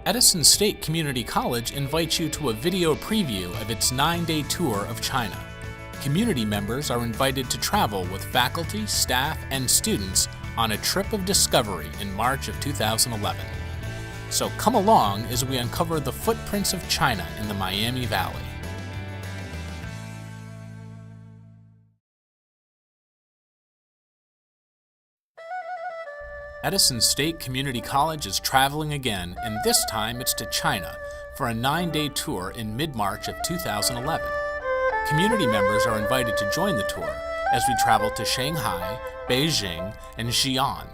Edison State Community College invites you to a video preview of its 9-day tour of China. Community members are invited to travel with faculty, staff, and students on a trip of discovery in March of 2011. So come along as we uncover the footprints of China in the Miami Valley. Edison State Community College is traveling again, and this time it's to China for a 9-day tour in mid-March of 2011. Community members are invited to join the tour as we travel to Shanghai, Beijing, and Xi'an.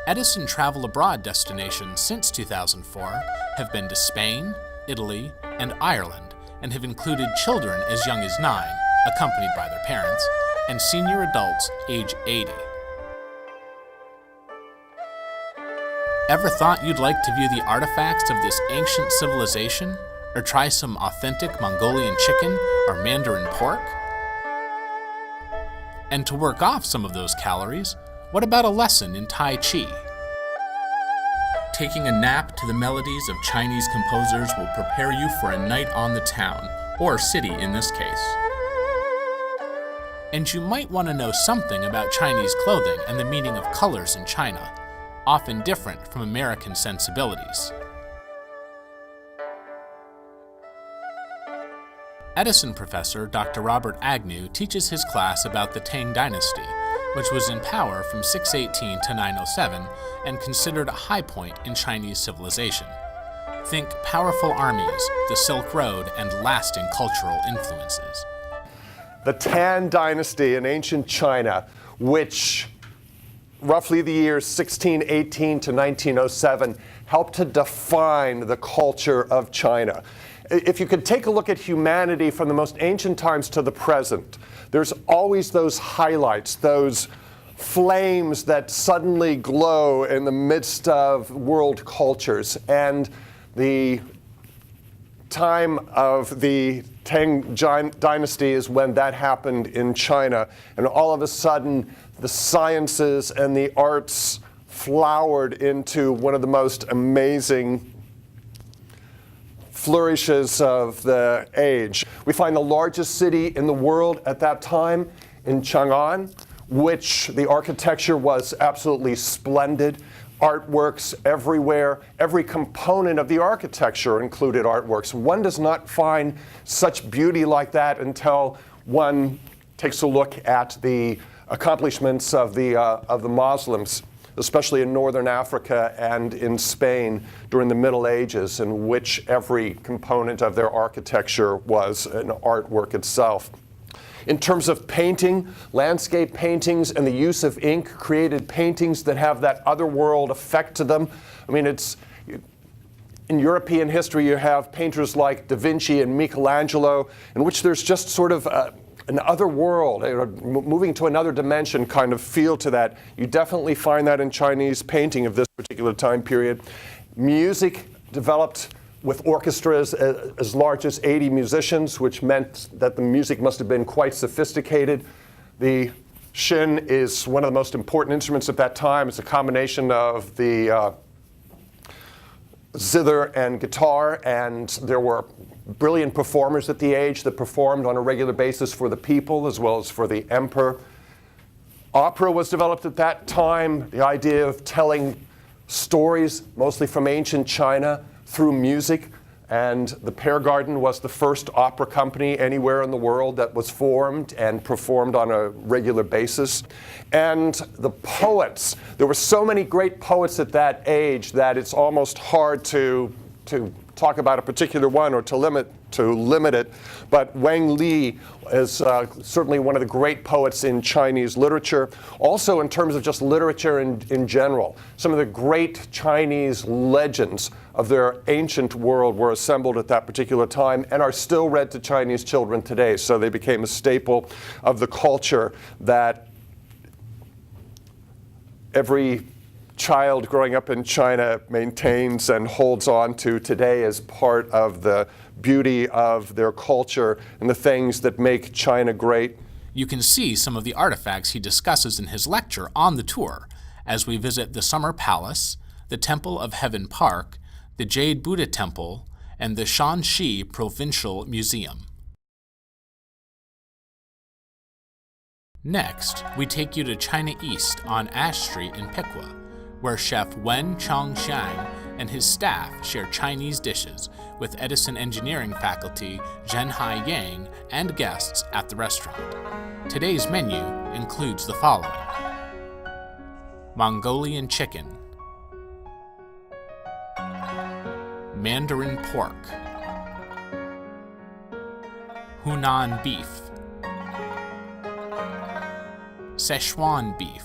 Edison travel abroad destinations since 2004 have been to Spain, Italy, and Ireland, and have included children as young as 9, accompanied by their parents, and senior adults age 80. Ever thought you'd like to view the artifacts of this ancient civilization, or try some authentic Mongolian chicken or Mandarin pork? And to work off some of those calories, what about a lesson in Tai Chi? Taking a nap to the melodies of Chinese composers will prepare you for a night on the town, or city in this case. And you might want to know something about Chinese clothing and the meaning of colors in China, often different from American sensibilities. Edison professor Dr. Robert Agnew teaches his class about the Tang Dynasty, which was in power from 618 to 907 and considered a high point in Chinese civilization. Think powerful armies, the Silk Road, and lasting cultural influences. The Tang Dynasty in ancient China, which roughly the years 1618 to 1907, helped to define the culture of China. If you could take a look at humanity from the most ancient times to the present, there's always those highlights, those flames that suddenly glow in the midst of world cultures. And the time of the Tang Dynasty is when that happened in China. And all of a sudden, the sciences and the arts flowered into one of the most amazing flourishes of the age. We find the largest city in the world at that time in Chang'an, which the architecture was absolutely splendid. Artworks everywhere. Every component of the architecture included artworks. One does not find such beauty like that until one takes a look at the accomplishments of the Muslims, especially in northern Africa and in Spain during the Middle Ages, in which every component of their architecture was an artwork itself. In terms of painting, landscape paintings and the use of ink created paintings that have that otherworld effect to them. I mean, in European history, you have painters like Da Vinci and Michelangelo, in which there's just sort of an other world, moving to another dimension kind of feel to that. You definitely find that in Chinese painting of this particular time period. Music developed with orchestras as large as 80 musicians, which meant that the music must have been quite sophisticated. The shin is one of the most important instruments at that time. It's a combination of the zither and guitar, and there were brilliant performers at the age that performed on a regular basis for the people as well as for the emperor. Opera was developed at that time, the idea of telling stories, mostly from ancient China, through music. And the Pear Garden was the first opera company anywhere in the world that was formed and performed on a regular basis. And the poets, there were so many great poets at that age that it's almost hard to talk about a particular one or to limit it. But Wang Li is certainly one of the great poets in Chinese literature. Also in terms of just literature in general, some of the great Chinese legends of their ancient world were assembled at that particular time and are still read to Chinese children today. So they became a staple of the culture that every child growing up in China maintains and holds on to today as part of the beauty of their culture and the things that make China great. You can see some of the artifacts he discusses in his lecture on the tour as we visit the Summer Palace, the Temple of Heaven Park, the Jade Buddha Temple, and the Shanxi Provincial Museum. Next, we take you to China East on Ash Street in Piqua, where chef Wen Chongxiang and his staff share Chinese dishes with Edison engineering faculty Zhenhai Yang and guests at the restaurant. Today's menu includes the following: Mongolian chicken, Mandarin pork, Hunan beef, Szechuan beef,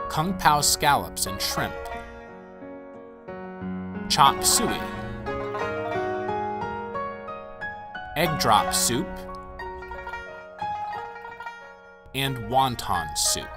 Kung Pao scallops and shrimp, chop suey, egg drop soup, and wonton soup.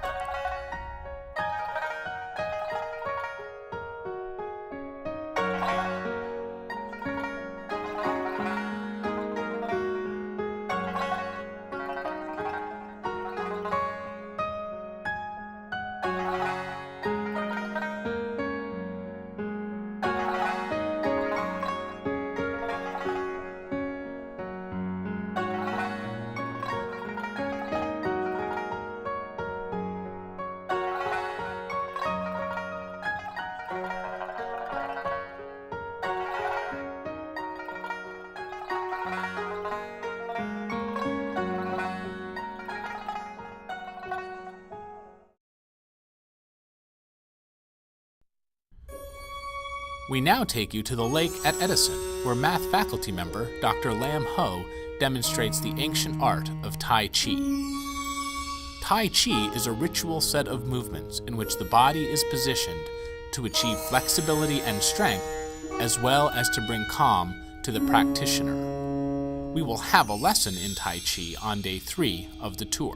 We now take you to the lake at Edison, where math faculty member Dr. Lam Ho demonstrates the ancient art of Tai Chi. Tai Chi is a ritual set of movements in which the body is positioned to achieve flexibility and strength, as well as to bring calm to the practitioner. We will have a lesson in Tai Chi on day 3 of the tour.